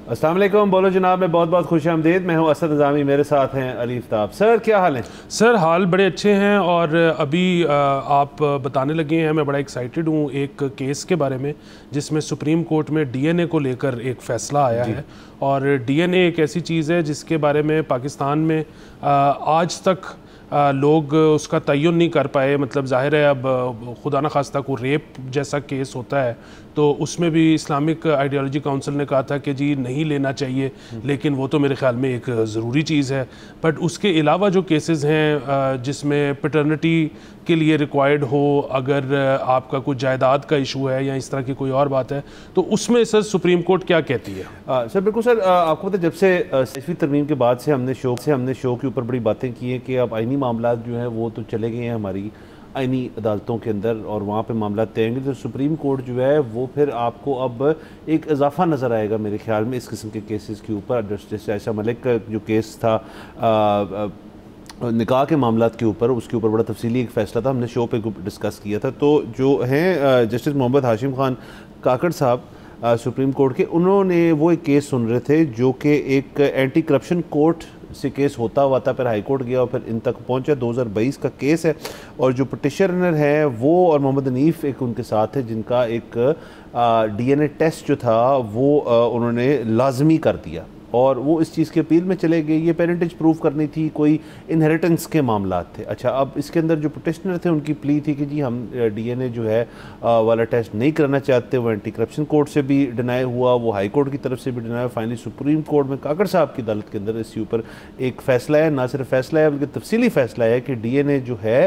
अस्सलाम वालेकुम। बोलो जनाब, मैं बहुत बहुत खुश आमदीद। मैं हूँ असद निज़ामी, मेरे साथ हैं अली आफ्ताब। सर क्या हाल है? सर हाल बड़े अच्छे हैं और अभी आप बताने लगे हैं, मैं बड़ा एक्साइटेड हूँ एक केस के बारे में जिसमें सुप्रीम कोर्ट में डीएनए को लेकर एक फ़ैसला आया जी। है। और डीएनए एक ऐसी चीज़ है जिसके बारे में पाकिस्तान में आज तक लोग उसका तयन नहीं कर पाए। मतलब ज़ाहिर है, अब खुदा न खास्ता को रेप जैसा केस होता है तो उसमें भी इस्लामिक आइडियोलॉजी काउंसिल ने कहा था कि जी नहीं लेना चाहिए, लेकिन वो तो मेरे ख्याल में एक ज़रूरी चीज़ है। बट उसके अलावा जो केसेस हैं जिसमें पैटर्निटी के लिए रिक्वायर्ड हो, अगर आपका कुछ जायदाद का इशू है या इस तरह की कोई और बात है, तो उसमें सर सुप्रीम कोर्ट क्या कहती है? सर बिल्कुल सर, आपको पता है जब से 6वीं तरमीम के बाद से हमने शो के ऊपर बड़ी बातें की हैं कि अब आइनी मामला जो हैं वो तो चले गए हैं हमारी आइनी अदालतों के अंदर और वहाँ पे मामला तय होंगे। तो सुप्रीम कोर्ट जो है वो फिर आपको अब एक इजाफा नज़र आएगा मेरे ख्याल में इस किस्म के केसेस के ऊपर। जस्टिस आयशा मलिक का जो केस था निकाह के मामलात के ऊपर, उसके ऊपर बड़ा तफसीली एक फ़ैसला था, हमने शो पे डिस्कस किया था। तो जो हैं जस्टिस मोहम्मद हाशिम खान काकड़ साहब सुप्रीम कोर्ट के, उन्होंने वो एक केस सुन रहे थे जो कि एक एंटी करप्शन कोर्ट से केस होता हुआ था, फिर हाई कोर्ट गया और फिर इन तक पहुंचा। 2022 का केस है और जो पटिशनर है वो और मोहम्मद हनीफ एक उनके साथ है जिनका एक डीएनए टेस्ट जो था वो उन्होंने लाजमी कर दिया और वो इस चीज़ के अपील में चले गए। ये पेरेंटेज प्रूव करनी थी, कोई इनहेरिटेंस के मामला थे। अच्छा, अब इसके अंदर जो पटिशनर थे उनकी प्ली थी कि जी हम डीएनए जो है वाला टेस्ट नहीं करना चाहते। वो एंटी करप्शन कोर्ट से भी डिनाई हुआ, वो हाई कोर्ट की तरफ से भी डिनाई हुआ। फाइनली सुप्रीम कोर्ट में काकड़ साहब की अदालत के अंदर इसके ऊपर एक फ़ैसला है, ना सिर्फ फ़ैसला है बल्कि तफसीली फ़ैसला है कि डीएनए जो है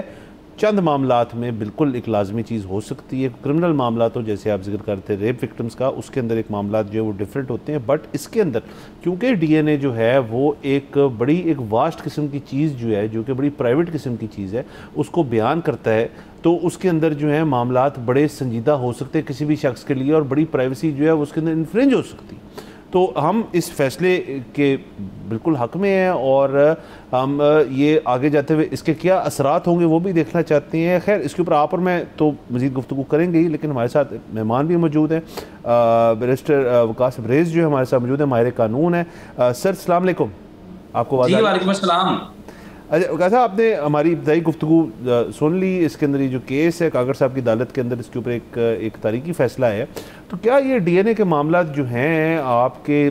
चंद मामलात में बिल्कुल एक लाजमी चीज़ हो सकती है। क्रिमिनल मामला तो जैसे आप जिक्र करते रेप विक्टिम्स का, उसके अंदर एक मामला जो है वो डिफरेंट होते हैं। बट इसके अंदर क्योंकि डीएनए जो है वो एक बड़ी एक वास्ट किस्म की चीज़ जो है, जो कि बड़ी प्राइवेट किस्म की चीज़ है, उसको बयान करता है, तो उसके अंदर जो है मामलात बड़े संजीदा हो सकते हैं किसी भी शख्स के लिए और बड़ी प्राइवेसी जो है उसके अंदर इन्फ्रिंज हो सकती है। तो हम इस फैसले के बिल्कुल हक़ में हैं और हम ये आगे जाते हुए इसके क्या असरात होंगे वो भी देखना चाहते हैं। खैर, इसके ऊपर आप और मैं तो मज़ीद गुफ्तगू करेंगे ही, लेकिन हमारे साथ मेहमान भी मौजूद हैं। बैरिस्टर वकास अब्रेज़ जो है हमारे साथ मौजूद है, माहिर कानून है। सर अस्सलाम वालेकुम, आपको आवाज़? जी वालेकुम अस्सलाम। अच्छा वकास साहब, आपने हमारी इब्तदाई गुफ्तगू सुन ली। इसके अंदर ये जो केस है कागर साहब की अदालत के अंदर, इसके ऊपर एक तारीखी फ़ैसला है। तो क्या ये डीएनए के मामला जो हैं आपके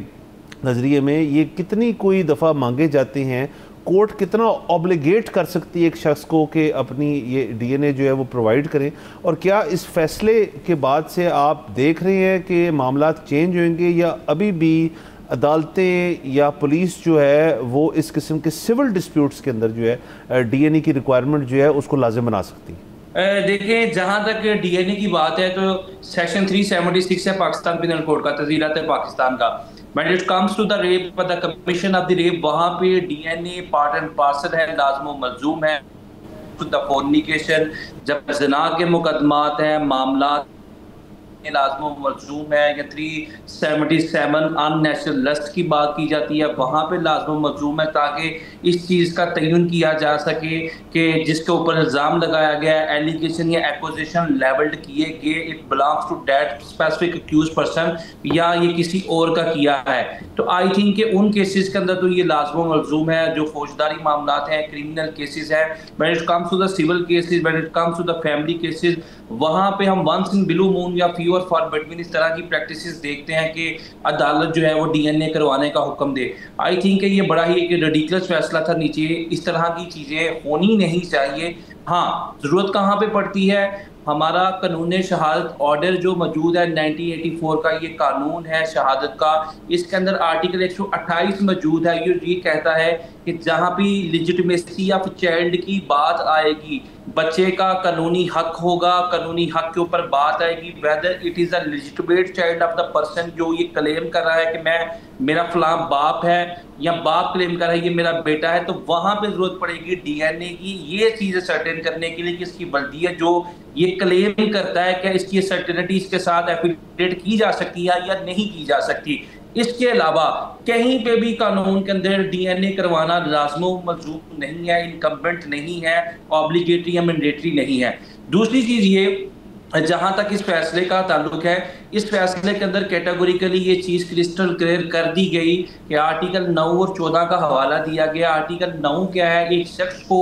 नज़रिए में ये कितनी कोई दफ़ा मांगे जाते हैं? कोर्ट कितना ऑब्लिगेट कर सकती है एक शख्स को कि अपनी ये डीएनए जो है वो प्रोवाइड करें? और क्या इस फैसले के बाद से आप देख रहे हैं कि मामला चेंज होंगे या अभी भी अदालतें या पुलिस जो है वो इस किस्म के सिविल डिस्प्यूट्स के अंदर जो है डीएनए की रिक्वायरमेंट जो है उसको लाजिम बना सकती है? देखिए, जहां तक डीएनए की बात है तो सेक्शन 376 है पाकिस्तान पिनल कोड का, तज़ीरात है पाकिस्तान का। When it comes to the rape, the commission of the rape, वहां पे डीएनए पार्ट एंड पार्सल है, लाज़िम मलजूम है। द फोर्निकेशन, जब ज़िना के मुकदमात हैं, मामला लाज़िम मलजूम है, या 377 अननेचुरल लस्ट की बात की जाती है, वहाँ पे लाज़िम मलजूम है, ताकि इस चीज़ का तयन किया जा सके कि जिसके ऊपर इल्ज़ाम लगाया गया है, एलिगेशन या एक्विजिशन लेवल्ड किए गए, it belongs to that specific accused person या ये किसी और का किया है। तो आई थिंक कि उन केसेस के अंदर तो ये लाज़िम मलजूम है जो फौजदारी मामलात हैं, क्रिमिनल केसेस हैं। When it comes to the civil cases, when it comes to the family cases, वहाँ पे हम वंस इन ब्लू मून या फ्यू और फॉर बिटवीन इस तरह की प्रैक्टिसेस देखते हैं कि अदालत जो है वो डीएनए करवाने का हुक्म दे। आई थिंक ये बड़ा ही एक रिडिकुलस फैसला था। नीचे इस तरह की चीज़ें होनी नहीं चाहिए। हाँ, ज़रूरत कहाँ पे पड़ती है? हमारा कानून शहादत ऑर्डर जो मौजूद है 1984 का, ये कानून है शहादत का। इसके अंदर आर्टिकल 128 मौजूद है। ये कहता है कि जहाँ भी लिजिटिमेसी ऑफ चाइल्ड की बात आएगी, बच्चे का कानूनी हक होगा, कानूनी हक के ऊपर बात आएगी, whether it is a legitimate child of the person जो ये क्लेम कर रहा है कि मेरा फलां बाप है, या बाप क्लेम कर रहा है ये मेरा बेटा है, तो वहाँ पे ज़रूरत पड़ेगी डीएनए की, ये चीज़ें सर्टेन करने के लिए कि इसकी वर्दी है जो ये क्लेम करता है, क्या इसकी सर्टेनिटी इसके साथ एफिडेविट की जा सकती है या नहीं की जा सकती। इसके अलावा कहीं पे भी कानून के अंदर डीएनए करवाना लाज़िम मलजूम नहीं है, इनकम्बेंट नहीं है, ऑब्लिगेटरी या मैंडेटरी नहीं है। दूसरी चीज़ ये जहां तक इस फैसले का ताल्लुक है, इस फैसले के अंदर कैटेगोरिकली ये चीज क्रिस्टल क्लियर कर दी गई कि आर्टिकल 9 और 14 का हवाला दिया गया। आर्टिकल 9 क्या है, एक शख्स को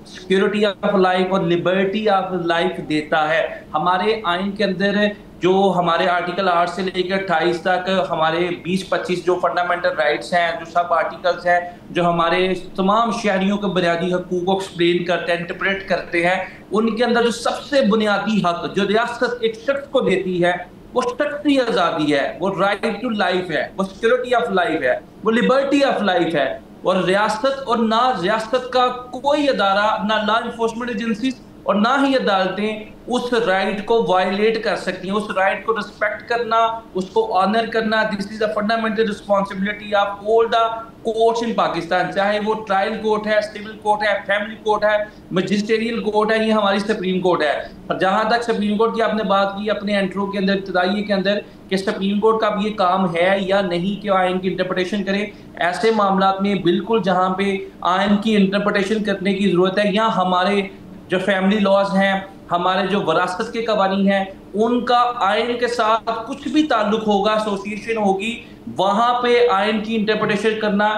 सिक्योरिटी ऑफ लाइफ और लिबर्टी ऑफ लाइफ देता है। हमारे आइन के अंदर जो हमारे आर्टिकल 8 से लेकर 28 तक हमारे 20-25 जो फंडामेंटल राइट्स हैं, जो सब आर्टिकल्स हैं, जो हमारे तमाम शहरियों के बुनियादी हकूक को एक्सप्लेन करते हैं, इंटरप्रेट करते हैं, उनके अंदर जो सबसे बुनियादी हक जो रियासत एक शख्स को देती है वो शख्सी आज़ादी है, वो राइट टू लाइफ है, वो सिक्योरिटी ऑफ लाइफ है, वो लिबर्टी ऑफ लाइफ है। और रियासत और ना रियासत का कोई अदारा, ना लॉ इन्फोर्समेंट एजेंसी और ना ही अदालतें उस राइट को वायलेट कर सकती हैं। उस राइट को रिस्पेक्ट करना, उसको ऑनर करना, this is a fundamental responsibility of all the courts in Pakistan, चाहे वो ट्रायल कोर्ट है, सिविल कोर्ट है, फैमिली कोर्ट है, मजिस्ट्रियल कोर्ट है, ये हमारी सुप्रीम कोर्ट है। और जहां तक सुप्रीम कोर्ट की आपने बात की अपने इंट्रो के अंदर, इब्तिदाई के अंदर, कि सुप्रीम कोर्ट का अब ये काम है या नहीं कि आइन की इंटरप्रिटेशन करे, ऐसे मामला में बिल्कुल जहां पे आइन की इंटरप्रिटेशन करने की जरूरत है, या हमारे जो फैमिली लॉज हैं, हमारे जो विरासत के कवानीन हैं, उनका आइन के साथ कुछ भी ताल्लुक होगा, एसोसिएशन होगी, वहां पे आइन की इंटरप्रिटेशन करना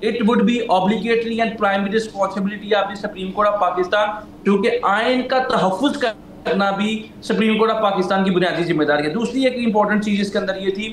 it would be obligatory and primary responsibility of the supreme court of Pakistan, क्योंकि आइन का तहफ्फुज करना भी सुप्रीम कोर्ट ऑफ पाकिस्तान की बुनियादी जिम्मेदारी है। दूसरी एक इंपॉर्टेंट चीज इसके अंदर ये थी,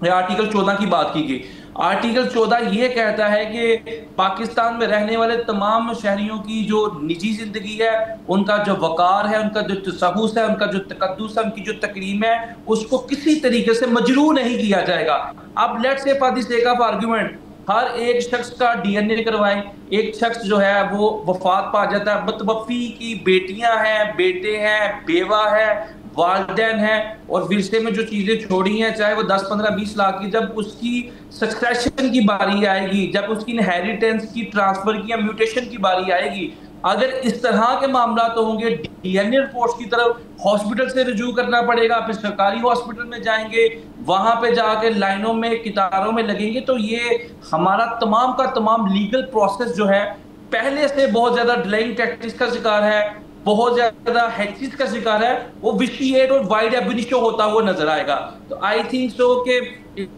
आर्टिकल 14 की बात की गई। आर्टिकल 14 ये कहता है कि पाकिस्तान में रहने वाले तमाम शहरियों की जो निजी जिंदगी है, उनका जो वकार है, उनका जो तसव्वुस है, उनका जो तकद्दुस है, उनकी जो तकरीम है, उसको किसी तरीके से मजरूह नहीं किया जाएगा। अब let's say for the sake of argument हर एक शख्स का डीएनए करवाएं, एक शख्स जो है वो वफात पा जाता है, मतवफ़ी की बेटियां हैं, बेटे हैं, बेवा है, वालिदैन है, और विरसे में जो चीज़ें छोड़ी हैं, चाहे वो 10, 15, 20 लाख की, जब उसकी सक्सेशन की बारी आएगी, जब उसकी इनहेरिटेंस की, ट्रांसफर की या म्यूटेशन की बारी आएगी, अगर इस तरह के मामला तो होंगे, डीएनए रिपोर्ट्स की तरफ हॉस्पिटल से रिज्यू करना पड़ेगा, फिर सरकारी हॉस्पिटल में जाएंगे, वहां पे जाके लाइनों में, कितारों में लगेंगे, तो ये हमारा तमाम का तमाम लीगल प्रोसेस जो है पहले से बहुत ज्यादा डिलेइंग टैक्टिक्स का शिकार है, बहुत ज्यादा हैक्सिस का शिकार है, वो विशिएट और वाइड एबिनिशो होता हुआ नजर आएगा। तो आई थिंक सो कि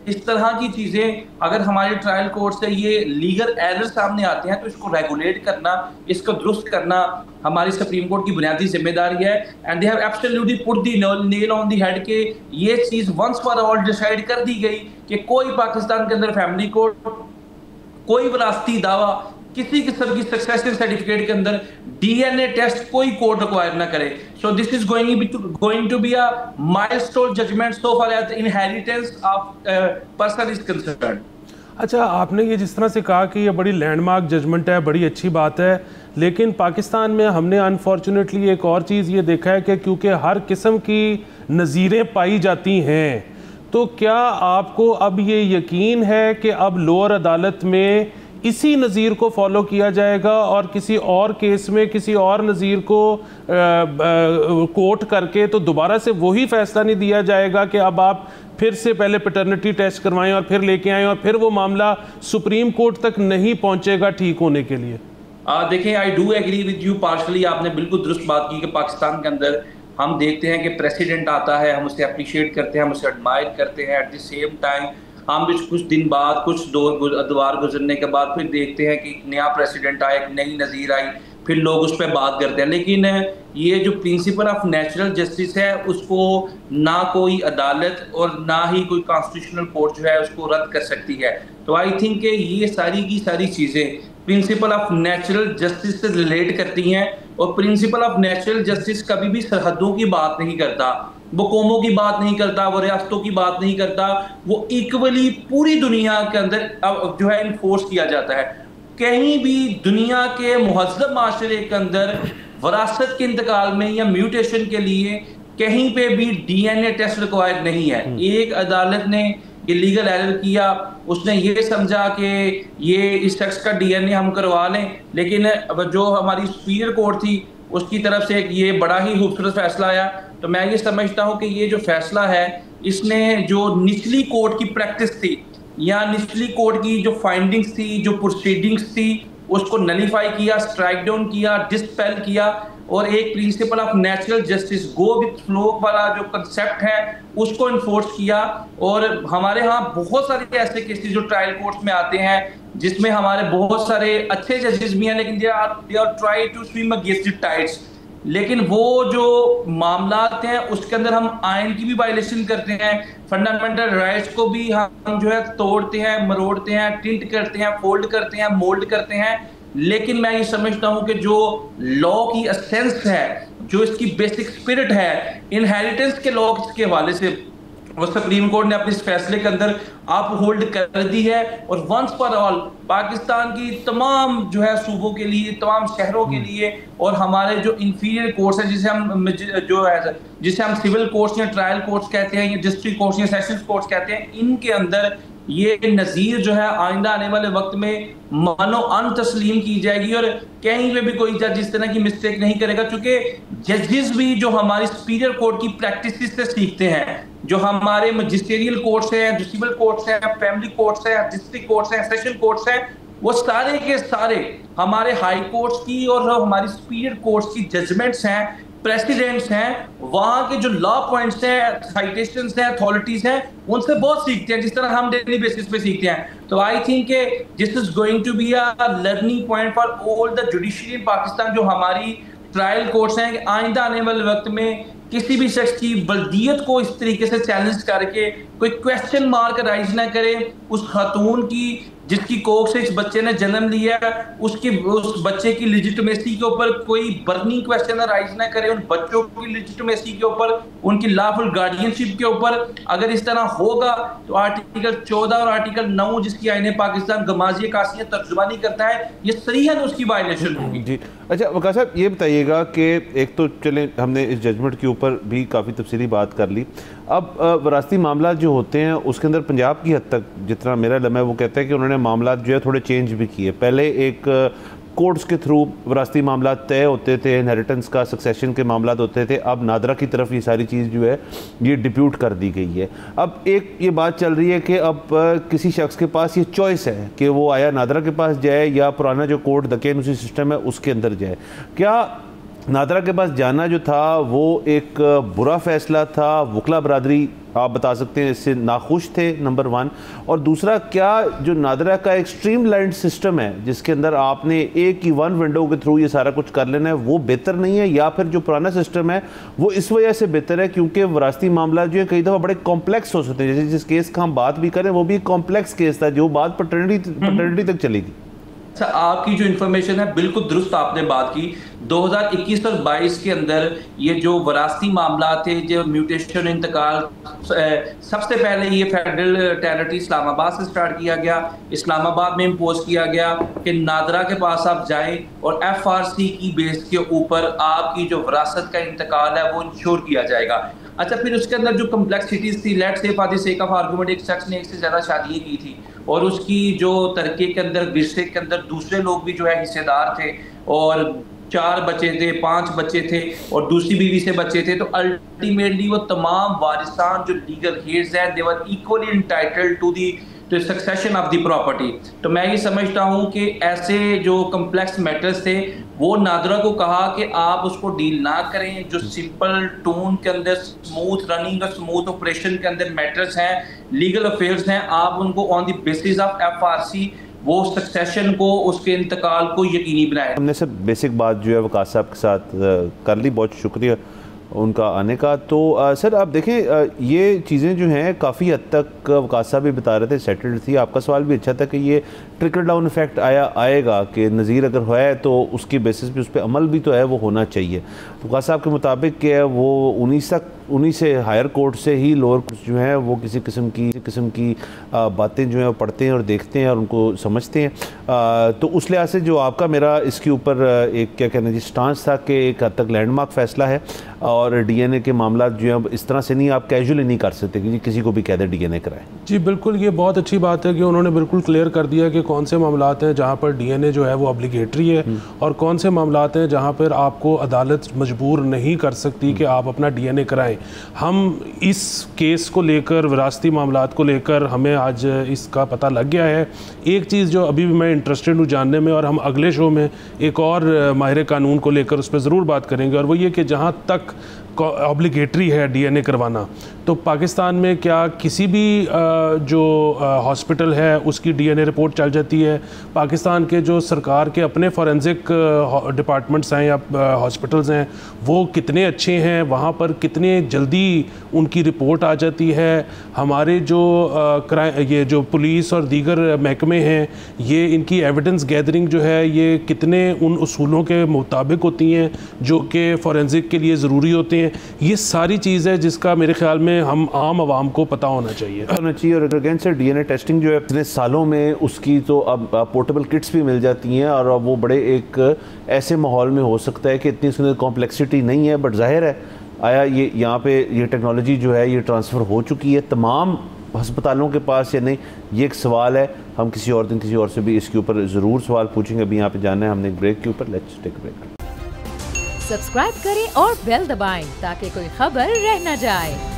इस तरह की चीजें अगर हमारे ट्रायल कोर्ट से ये लीगल एरर सामने आते हैं, तो इसको रेगुलेट करना, इसको दुरुस्त करना हमारी सुप्रीम कोर्ट की बुनियादी जिम्मेदारी है। And they have absolutely put the nail on the head के ये चीज वंस फॉर ऑल डिसाइड कर दी गई कि कोई पाकिस्तान के अंदर फैमिली कोर्ट, कोई विरासती दावा, किसी किस्म की सक्सेशन सर्टिफिकेट के अंदर डीएनए टेस्ट कोई कोर्ट रिक्वायर ना करे। So this is going to be a milestone judgement so far as the inheritance of person is concerned. अच्छा, आपने ये जिस तरह से कहा कि ये बड़ी लैंडमार्क जजमेंट है, बड़ी अच्छी बात है, लेकिन पाकिस्तान में हमने अनफॉर्चुनेटली एक और चीज़ ये देखा है कि क्योंकि हर किस्म की नज़ीरें पाई जाती हैं, तो क्या आपको अब ये यकीन है कि अब लोअर अदालत में इसी नज़ीर को फॉलो किया जाएगा और किसी और केस में किसी और नज़ीर को कोर्ट करके तो दोबारा से वही फैसला नहीं दिया जाएगा कि अब आप फिर से पहले पैटर्निटी टेस्ट करवाएं और फिर लेके आएं और फिर वो मामला सुप्रीम कोर्ट तक नहीं पहुंचेगा ठीक होने के लिए? देखिए, I do agree with you partially. आपने बिल्कुल दुरुस्त बात की कि पाकिस्तान के अंदर हम देखते हैं कि प्रेसिडेंट आता है, हम उसे अप्रिशिएट करते हैं, हम उसे एडमायर करते हैं, एट द सेम टाइम हम भी कुछ दिन बाद, कुछ अदवार गुजरने के बाद फिर देखते हैं कि नया प्रेसिडेंट आया, एक नई नज़ीर आई, फिर लोग उस पर बात करते हैं। लेकिन ये जो प्रिंसिपल ऑफ नेचुरल जस्टिस है, उसको ना कोई अदालत और ना ही कोई कॉन्स्टिट्यूशनल कोर्ट जो है उसको रद्द कर सकती है। तो आई थिंक कि ये सारी की सारी चीज़ें प्रिंसिपल ऑफ नेचुरल जस्टिस से रिलेट करती हैं, और प्रिंसिपल ऑफ नेचुरल जस्टिस कभी भी सरहदों की बात नहीं करता, वो कौमों की बात नहीं करता, वो रियासतों की बात नहीं करता, वो इक्वली पूरी दुनिया के अंदर जो है इन्फोर्स किया जाता है। कहीं भी दुनिया के मुहज़्ज़ब माशरे के अंदर वरासत के इंतकाल में या म्यूटेशन के लिए कहीं पे भी डीएनए टेस्ट रिक्वायर्ड नहीं है। एक अदालत ने इलीगल एरर किया, उसने ये समझा कि ये इस शख्स का डीएनए हम करवा लें, लेकिन जो हमारी सुपीरियर कोर्ट थी उसकी तरफ से ये बड़ा ही खूबसूरत फैसला आया। तो मैं ये समझता हूँ कि ये जो फैसला है, इसने जो निचली कोर्ट की प्रैक्टिस थी या निचली कोर्ट की जो फाइंडिंग्स थी, जो प्रोसीडिंग्स थी, उसको नलीफाई किया, स्ट्राइक डाउन किया, डिस्पेल किया। और एक principle of natural justice, go with flow वाला जो कंसेप्ट है उसको इन्फोर्स किया। और हमारे यहाँ बहुत सारे ऐसे केसेस जो ट्रायल कोर्ट्स में आते हैं जिसमें हमारे बहुत सारे अच्छे जजेस भी हैं, लेकिन they are try to swim against the tides. लेकिन वो जो मामला हैं उसके अंदर हम आयन की भी वायलेशन करते हैं, फंडामेंटल राइट्स को भी हम जो है तोड़ते हैं, मरोड़ते हैं, टिंट करते हैं, फोल्ड करते हैं, मोल्ड करते हैं। लेकिन मैं ये समझता हूं कि जो लॉ की एसेंस है, जो इसकी बेसिक स्पिरिट है, इनहेरिटेंस के लॉ के हवाले से वो सुप्रीम कोर्ट ने अपने इस फैसले के अंदर अप होल्ड कर दी है। और वंस फॉर ऑल पाकिस्तान की तमाम जो है सूबों के लिए, तमाम शहरों के लिए, और हमारे जो इंफीरियर कोर्ट्स हैं जिसे हम सिविल कोर्ट्स या ट्रायल कोर्ट्स कहते हैं, या डिस्ट्रिक्ट कोर्ट्स या सेशंस कोर्ट्स कहते हैं, इनके अंदर ये नज़ीर जो है आइंदा आने वाले वक्त में मानो अन तस्लीम की जाएगी और कहीं पे भी कोई जज इस तरह की मिस्टेक नहीं करेगा। क्योंकि जजेस भी जो हमारी सुपीरियर कोर्ट की प्रैक्टिस से सीखते हैं, जो हमारे मजिस्ट्रियल कोर्ट्स हैं, जो सिविल कोर्ट्स हैं, फैमिली कोर्ट्स हैं, डिस्ट्रिक्ट कोर्ट्स हैं, सेशन कोर्ट्स हैं, वो सारे के सारे हमारे हाई कोर्ट्स की और हमारी सुपीरियर कोर्ट्स की जजमेंट्स हैं, प्रेसिडेंट्स हैं, वहां के जो लॉ पॉइंट्स हैं, साइटेशंस हैं, अथॉरिटीज हैं, उनसे बहुत सीखते हैं, जिस तरह हम डेली बेसिस पे सीखते हैं। तो I think this is going to be a learning point for all the judiciary in Pakistan. जो हमारी ट्रायल कोर्ट्स हैं, आइंदा आने वाले वक्त में किसी भी शख्स की बल्दियत को इस तरीके से चैलेंज करके कोई क्वेश्चन मार्क राइज ना करे उस खातून की जिसकी कोख से इस बच्चे ने जन्म लिया, उस बच्चे की लिजिटिमेसी के ऊपर कोई बर्निंग क्वेश्चन राइज ना करे, उन बच्चों की लिजिटिमेसी के ऊपर, उनकी लॉफुल गार्डियनशिप के ऊपर। अगर इस तरह होगा तो आर्टिकल 14 और आर्टिकल 9 जिसकी आईने पाकिस्तान गमाजी कासिया तर्जुमानी करता है, ये सरीहन उसकी वायलेशन होगी। जी अच्छा वक़ार साहब, ये बताइएगा कि एक तो चलें हमने इस जजमेंट के ऊपर भी काफ़ी तफसीली बात कर ली, अब वरासती मामला जो होते हैं उसके अंदर पंजाब की हद तक जितना मेरा लम्हा है वो कहता है कि उन्होंने मामला जो है थोड़े चेंज भी किए। पहले एक कोर्ट्स के थ्रू वरासती मामला तय होते थे, इनहेरिटेंस का सक्सेशन के मामला होते थे, अब नादरा की तरफ ये सारी चीज़ जो है ये डिप्यूट कर दी गई है। अब एक ये बात चल रही है कि अब किसी शख्स के पास ये चॉइस है कि वो आया नादरा के पास जाए या पुराना जो कोर्ट दकेनुसी सिस्टम है उसके अंदर जाए। क्या नादरा के पास जाना जो था वो एक बुरा फैसला था? वकला बरादरी आप बता सकते हैं इससे नाखुश थे, नंबर 1। और दूसरा, क्या जो नादरा का एक स्ट्रीमलाइंड सिस्टम है जिसके अंदर आपने एक ही वन विंडो के थ्रू ये सारा कुछ कर लेना है, वो बेहतर नहीं है, या फिर जो पुराना सिस्टम है वो इस वजह से बेहतर है क्योंकि वरासती मामला जो है कई दफ़ा बड़े कॉम्प्लेक्स हो सकते हैं? जैसे जिस केस का हम बात भी करें वो भी कॉम्प्लेक्स केस था जो बात पैटर्निटी तक चली गई। आपकी जो इन्फॉर्मेशन है बिल्कुल दुरुस्त आपने बात की। 2021 और 22 के अंदर ये जो वरासती मामला थे, जो म्यूटेशन इंतकाल, सबसे पहले ये फेडरल टेरिटरी इस्लामाबाद से स्टार्ट किया गया, इस्लामाबाद में इम्पोज किया गया कि नादरा के पास आप जाएं और FRC की बेस के ऊपर आपकी जो वरासत का इंतकाल है वो इंश्योर किया जाएगा। अच्छा, फिर उसके अंदर जो कम्प्लेक्सिटीज थी, let's say for the sake of argument एक शख्स ने एक से ज़्यादा शादियाँ की थी और उसकी जो तरक्की के अंदर, विरसे के अंदर दूसरे लोग भी जो है हिस्सेदार थे और 4 बच्चे थे, 5 बच्चे थे और दूसरी बीवी से बच्चे थे, तो अल्टीमेटली वो तमाम वारिसान जो लीगल हेड्स हैं, they were equally entitled to the succession of the property. तो मैं ये समझता हूँ कि ऐसे जो कम्प्लेक्स मैटर्स थे वो नादरा को कहा कि आप उसको डील ना करें, जो सिंपल टून के अंदर स्मूथ रनिंग और स्मूथ ऑपरेशन के अंदर मैटर्स हैं, लीगल अफेयर्स हैं, आप उनको on the basis of FRC वो सक्सेशन को, उसके इंतकाल को यकीनी बनाए। हमने सब बेसिक बात जो है वक़ार साहब के साथ कर ली, बहुत शुक्रिया उनका आने का। तो सर आप देखें ये चीज़ें जो हैं काफ़ी हद तक वक़ार साहब भी बता रहे थे सेटल्ड थी। आपका सवाल भी अच्छा था कि ये ट्रिकल डाउन इफेक्ट आएगा कि नज़ीर अगर है तो उसकी बेसिस पे उस पर अमल भी तो है वो होना चाहिए। वक़ार साहब के मुताबिक कि वो 19 से हायर कोर्ट से ही लोअर कोर्ट जो है वो किसी किस्म की बातें जो हैं वो पढ़ते हैं और देखते हैं और उनको समझते हैं। तो उस लिहाज से जो आपका मेरा इसके ऊपर एक क्या कहना जी स्टांस था कि एक हद तक लैंडमार्क फैसला है और DNA के मामला जो है इस तरह से नहीं, आप कैजुअली नहीं कर सकते कि किसी को भी कह दे DNA कराए। जी बिल्कुल, ये बहुत अच्छी बात है कि उन्होंने बिल्कुल क्लियर कर दिया कि कौन से मामलात हैं जहाँ पर DNA जो है वो ऑब्लिगेटरी है और कौन से मामलात हैं जहाँ पर आपको अदालत मजबूर नहीं कर सकती कि आप अपना DNA कराएं। हम इस केस को लेकर, विरासती मामलात को लेकर हमें आज इसका पता लग गया है। एक चीज़ जो अभी भी मैं इंटरेस्टेड हूँ जानने में, और हम अगले शो में एक और माहिर कानून को लेकर उस पर ज़रूर बात करेंगे, और वो ये कि जहाँ तक ऑब्लिगेटरी है डीएनए करवाना, तो पाकिस्तान में क्या किसी भी जो हॉस्पिटल है उसकी डीएनए रिपोर्ट चल जाती है? पाकिस्तान के जो सरकार के अपने फॉरेंसिक डिपार्टमेंट्स हैं या हॉस्पिटल्स हैं वो कितने अच्छे हैं, वहाँ पर कितने जल्दी उनकी रिपोर्ट आ जाती है? हमारे जो ये जो पुलिस और दीगर महकमे हैं, ये इनकी एविडेंस गैदरिंग जो है ये कितने उन उसूलों के मुताबिक होती हैं जो कि फॉरेंसिक के लिए ज़रूरी होते हैं? ये सारी चीज़ है जिसका मेरे ख्याल में हम आम आवाम को पता होना चाहिए। और अगेन से डीएनए टेस्टिंग जो है इतने सालों में उसकी तो अब पोर्टेबल किट्स भी मिल जाती हैं, और अब वो बड़े एक ऐसे माहौल में हो सकता है कि इतनी उसके अंदर कॉम्प्लेक्सिटी नहीं है, बट जाहिर है आया ये यहाँ पे ये टेक्नोलॉजी जो है ये ट्रांसफ़र हो चुकी है तमाम अस्पतालों के पास या नहीं, ये एक सवाल है। हम किसी और दिन किसी और से भी इसके ऊपर ज़रूर सवाल पूछेंगे। अभी यहाँ पे जाना है हमने एक ब्रेक के ऊपर। Let's take break. सब्सक्राइब करें और बेल दबाएं ताकि कोई खबर रह न जाए।